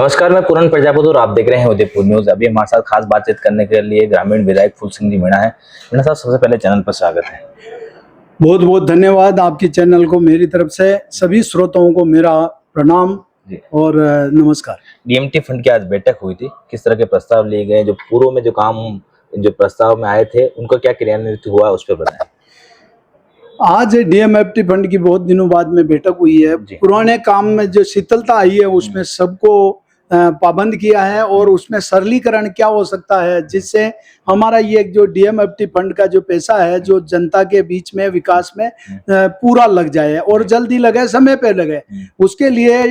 नमस्कार, मैं पूरन प्रजापति और आप देख रहे हैं उदयपुर न्यूज। अभी हमारे साथ खास बातचीत करने के लिए ग्रामीण विधायक फूल सिंह जी मीणा है। मीणा साहब, सबसे पहले चैनल पर स्वागत है। बहुत बहुत धन्यवाद आपकी चैनल को, मेरी तरफ से सभी श्रोताओं को मेरा प्रणाम और नमस्कार। डीएमटी फंड की आज बैठक हुई थी, किस तरह के प्रस्ताव लिए गए, जो पूर्व में जो प्रस्ताव में आए थे उनको क्या क्रियान्वित हुआ, उस पर बताएं। आज डीएमएफटी फंड की बहुत दिनों बाद में बैठक हुई है। पुराने काम में जो शीतलता आई है उसमें सबको पाबंद किया है और उसमें सरलीकरण क्या हो सकता है जिससे हमारा ये जो डीएमएफटी फंड का जो पैसा है जो जनता के बीच में विकास में पूरा लग जाए और जल्दी लगे, समय पे लगे। उसके लिए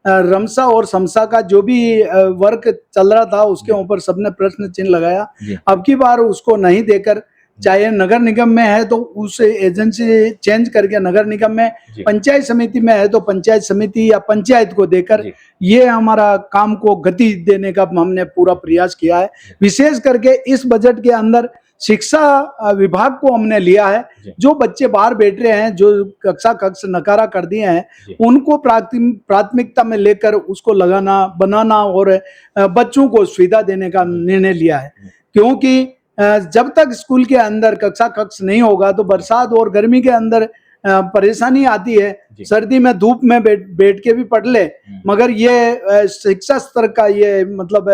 रमसा और समसा का जो भी वर्क चल रहा था उसके ऊपर सबने प्रश्न चिन्ह लगाया। अब की बार उसको नहीं देकर, चाहे नगर निगम में है तो उस एजेंसी चेंज करके नगर निगम में, पंचायत समिति में है तो पंचायत समिति या पंचायत को देकर ये हमारा काम को गति देने का हमने पूरा प्रयास किया है। विशेष करके इस बजट के अंदर शिक्षा विभाग को हमने लिया है। जो बच्चे बाहर बैठ रहे हैं, जो कक्षा कक्ष नकारा कर दिए हैं, उनको प्राथमिकता में लेकर उसको लगाना, बनाना और बच्चों को सुविधा देने का निर्णय लिया है। क्योंकि जब तक स्कूल के अंदर कक्षा कक्ष नहीं होगा तो बरसात और गर्मी के अंदर परेशानी आती है। सर्दी में धूप में बैठ के भी पढ़ ले, मगर ये शिक्षा स्तर का ये मतलब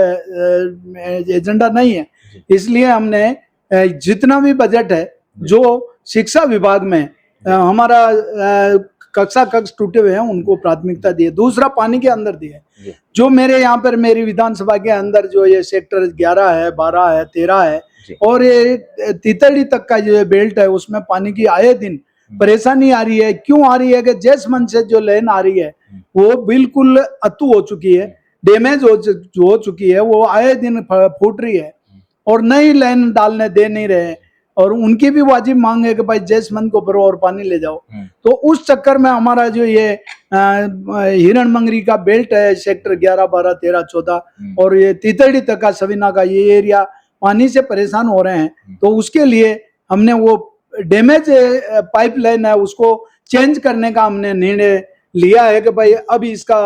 एजेंडा नहीं है। इसलिए हमने जितना भी बजट है जो शिक्षा विभाग में हमारा कक्षा कक्ष टूटे हुए हैं उनको प्राथमिकता दी है। दूसरा, पानी के अंदर दी है। जो मेरे यहाँ पर मेरी विधानसभा के अंदर जो ये सेक्टर 11 है, 12 है, 13 है और ये तितड़ी तक का जो बेल्ट है उसमें पानी की आए दिन परेशानी आ रही है। क्यों आ रही है कि जैसमंद से जो लाइन आ रही है वो बिल्कुल अतु हो चुकी है, डैमेज हो चुकी है, वो आए दिन फूट रही है और नई लाइन डालने दे नहीं रहे। और उनकी भी वाजिब मांग है कि भाई जैसमंद को भरो और पानी ले जाओ। तो उस चक्कर में हमारा जो ये हिरण मंगरी का बेल्ट है, सेक्टर 11, 12, 13, 14 और ये तितड़ी तक का सविना का ये एरिया पानी से परेशान हो रहे हैं। तो उसके लिए हमने वो डैमेज पाइपलाइन है उसको चेंज करने का हमने निर्णय लिया है कि भाई अब इसका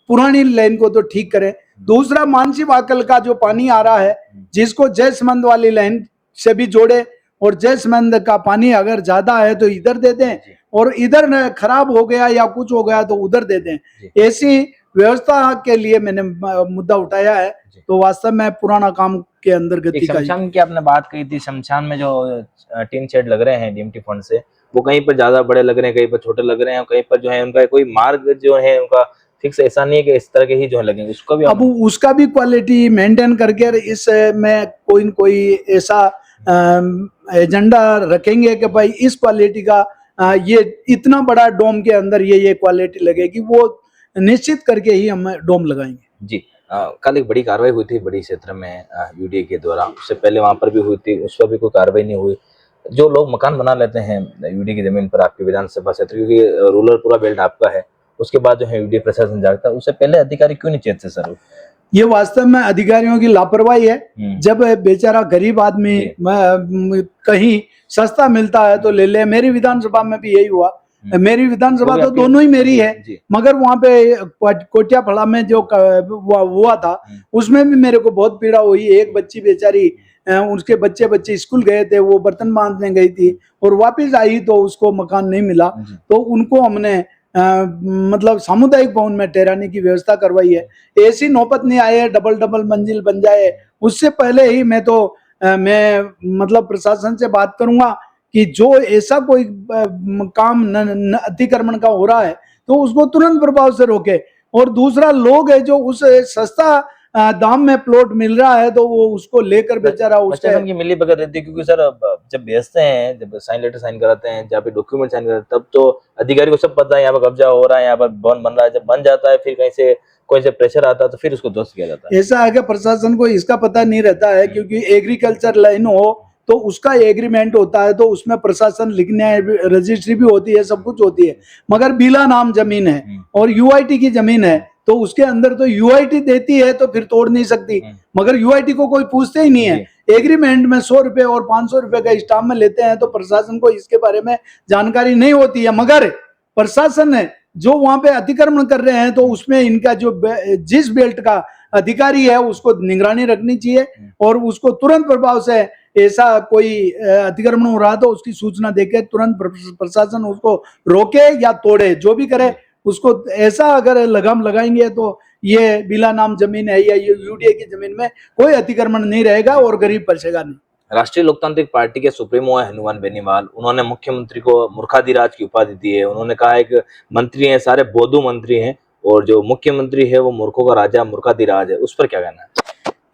पुरानी लाइन को तो ठीक करें। दूसरा, मानसी वाकल का जो पानी आ रहा है जिसको जैसमंद वाली लाइन से भी जोड़े और जैसमंद का पानी अगर ज्यादा है तो इधर दे दें और इधर खराब हो गया या कुछ हो गया तो उधर दे दें। ऐसी व्यवस्था के लिए मैंने मुद्दा उठाया है। तो वास्तव में पुराना काम के अंदर गति का शमशान की आपने बात कही थी। शमशान में जो टीन शेड लग रहे हैं डीएमटी फंड से, वो कहीं पर ज्यादा बड़े लग रहे हैं, कहीं पर छोटे लग रहे हैं, कहीं पर जो है उनका कोई मार्ग जो है उनका फिक्स ऐसा नहीं है कि इस तरह के ही जो है लगेंगे। उसका भी अब उसका भी क्वालिटी मेंटेन करके इस में कोई ऐसा एजेंडा रखेंगे कि भाई इस क्वालिटी का ये इतना बड़ा डोम के अंदर ये क्वालिटी लगेगी, वो निश्चित करके ही हम डोम लगाएंगे। जी, कल एक बड़ी कार्रवाई हुई थी बड़ी क्षेत्र में यूडीए के द्वारा, उससे पहले वहां पर भी हुई थी, उस पर भी कोई कार्रवाई नहीं हुई। जो लोग मकान बना लेते हैं यूडीए की जमीन पर आपकी विधानसभा क्षेत्र, क्योंकि रूरल पूरा बेल्ट आपका है, उसके बाद जो है यूडीए प्रशासन जागता है, उससे पहले अधिकारी क्यों नहीं चेत से सर? ये वास्तव में अधिकारियों की लापरवाही है। जब बेचारा गरीब आदमी कहीं सस्ता मिलता है तो ले ले। मेरी विधानसभा में भी यही हुआ। मेरी विधानसभा तो दोनों ही मेरी है, मगर वहां पे कोटिया फड़ा में जो हुआ था उसमें भी मेरे को बहुत पीड़ा हुई। एक बच्ची बेचारी, उसके बच्चे स्कूल गए थे, वो बर्तन मांजने गई थी और वापस आई तो उसको मकान नहीं मिला। तो उनको हमने मतलब सामुदायिक भवन में ठहराने की व्यवस्था करवाई है। ऐसी नौबत नहीं आए डबल मंजिल बन जाए, उससे पहले ही मैं मतलब प्रशासन से बात करूंगा कि जो ऐसा कोई काम अतिक्रमण का हो रहा है तो उसको तुरंत प्रभाव से रोके। और दूसरा, लोग है जो उस सस्ता दाम में प्लॉट मिल रहा है तो वो उसको लेकर बेचारा उसके की मिली भगत रहती है। क्योंकि सर जब बेचते हैं, जब लेटर साइन कराते हैं, जहाँ पे डॉक्यूमेंट साइन कराते हैं, तब तो अधिकारी को सब पता है यहाँ पर कब्जा हो रहा है, यहाँ पर भवन बन रहा है। जब बन जाता है फिर कहीं से कोई से प्रेशर आता है तो फिर उसको ध्वस्त किया जाता है। ऐसा है कि प्रशासन को इसका पता नहीं रहता है, क्योंकि एग्रीकल्चर लाइन हो तो उसका एग्रीमेंट होता है तो उसमें प्रशासन लिखने, रजिस्ट्री भी होती है, सब कुछ होती है। मगर बिला नाम जमीन है और यूआईटी की जमीन है तो उसके अंदर तो यूआईटी देती है तो फिर तोड़ नहीं सकती, मगर यूआईटी को कोई पूछते ही नहीं है। एग्रीमेंट में 100 रुपए और 500 रुपए का स्टाम्प में लेते हैं तो प्रशासन को इसके बारे में जानकारी नहीं होती है। मगर प्रशासन जो वहां पे अतिक्रमण कर रहे हैं तो उसमें इनका जो जिस बेल्ट का अधिकारी है उसको निगरानी रखनी चाहिए और उसको तुरंत प्रभाव से ऐसा कोई अतिक्रमण हो रहा तो उसकी सूचना देके तुरंत प्रशासन उसको रोके या तोड़े, जो भी करे उसको। ऐसा अगर लगाम लगाएंगे तो ये बिला नाम जमीन है या यूडीए की जमीन में कोई अतिक्रमण नहीं रहेगा और गरीब बचेगा नहीं। राष्ट्रीय लोकतांत्रिक पार्टी के सुप्रीमो है हनुमान बेनीवाल, उन्होंने मुख्यमंत्री को मूर्खाधिराज की उपाधि दी है। उन्होंने कहा है कि मंत्री हैं सारे बोधू मंत्री हैं और जो मुख्यमंत्री है वो मूर्खों का राजा मूर्खाधिराज है, उस पर क्या कहना है?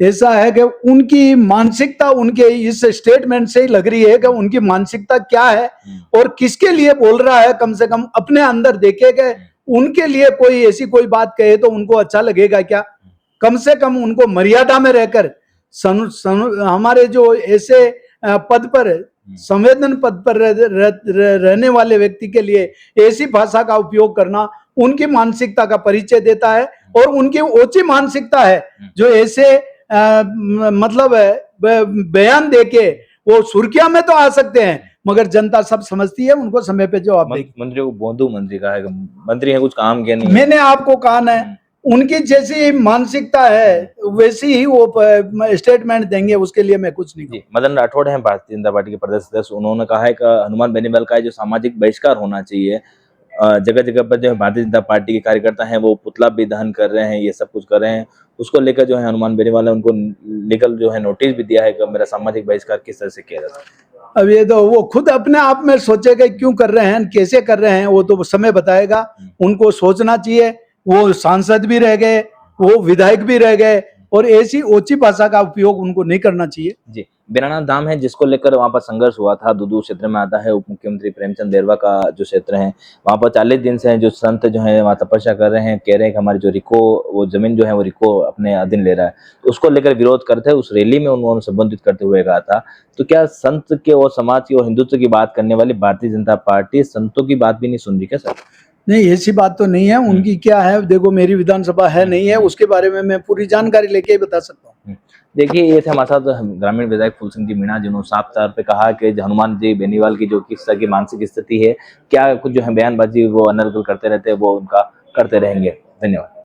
ऐसा है कि उनकी मानसिकता उनके इस स्टेटमेंट से ही लग रही है कि उनकी मानसिकता क्या है और किसके लिए बोल रहा है। कम से कम अपने अंदर देखे कि उनके लिए कोई ऐसी कोई बात कहे तो उनको अच्छा लगेगा क्या। कम से कम उनको मर्यादा में रहकर हमारे जो ऐसे पद पर संवेदन पद पर रहने वाले व्यक्ति के लिए ऐसी भाषा का उपयोग करना उनकी मानसिकता का परिचय देता है और उनकी ऊंची मानसिकता है जो ऐसे मतलब बयान देके वो सुर्खियां में तो आ सकते हैं मगर जनता सब समझती है, उनको समय पे जवाब देगी। मंत्री को बोधू मंत्री कहा है, मंत्री है कुछ काम किया नहीं। मैंने आपको कहा ना उनकी जैसी मानसिकता है वैसी ही वो स्टेटमेंट देंगे, उसके लिए मैं कुछ नहीं कहूंगा। मदन राठौड़ हैं भारतीय जनता पार्टी के प्रदेश अध्यक्ष, उन्होंने कहा है कि हनुमान बेनीवाल का जो सामाजिक बहिष्कार होना चाहिए। जगह जगह पर जो भारतीय जनता पार्टी के कार्यकर्ता हैं वो पुतला भी दहन कर रहे हैं, ये सब कुछ कर रहे हैं। उसको लेकर जो है हनुमान बेनीवाल ने उनको लीगल जो है नोटिस भी दिया है कि मेरा सामाजिक बहिष्कार किस तरह से किया जाता है। अब ये तो वो खुद अपने आप में सोचेगा क्यों कर रहे हैं, कैसे कर रहे हैं, वो तो समय बताएगा। उनको सोचना चाहिए। वो सांसद भी रह गए, वो विधायक भी रह गए और ऐसी ऊंची भाषा का उपयोग उनको नहीं करना चाहिए। जी, बेराना धाम है जिसको लेकर वहां पर संघर्ष हुआ था, दुदू क्षेत्र में आता है। उप मुख्यमंत्री प्रेमचंद देरवा का जो क्षेत्र है वहां पर 40 दिन से जो संत जो है वहां तपस्या कर रहे हैं, कह रहे हैं कि हमारी जो रिको वो जमीन जो है वो रिको अपने अधीन ले रहा है, तो उसको लेकर विरोध करते हैं। उस रैली में उन्होंने संबोधित करते हुए कहा था। तो क्या संत के और समाज की और हिंदुत्व की बात करने वाली भारतीय जनता पार्टी संतों की बात भी नहीं सुन रही क्या सर? नहीं, ऐसी बात तो नहीं है। उनकी क्या है, देखो मेरी विधानसभा है नहीं है, उसके बारे में मैं पूरी जानकारी लेके ही बता सकता हूँ। देखिए, ये थे हमारे साथ ग्रामीण विधायक फूल सिंह जी मीणा, जिन्होंने साफ तौर पे कहा कि हनुमान जी बेनीवाल की जो किस तरह की मानसिक स्थिति है, क्या कुछ जो है बयानबाजी वो अनर्गल करते रहते हैं, वो उनका करते रहेंगे। धन्यवाद।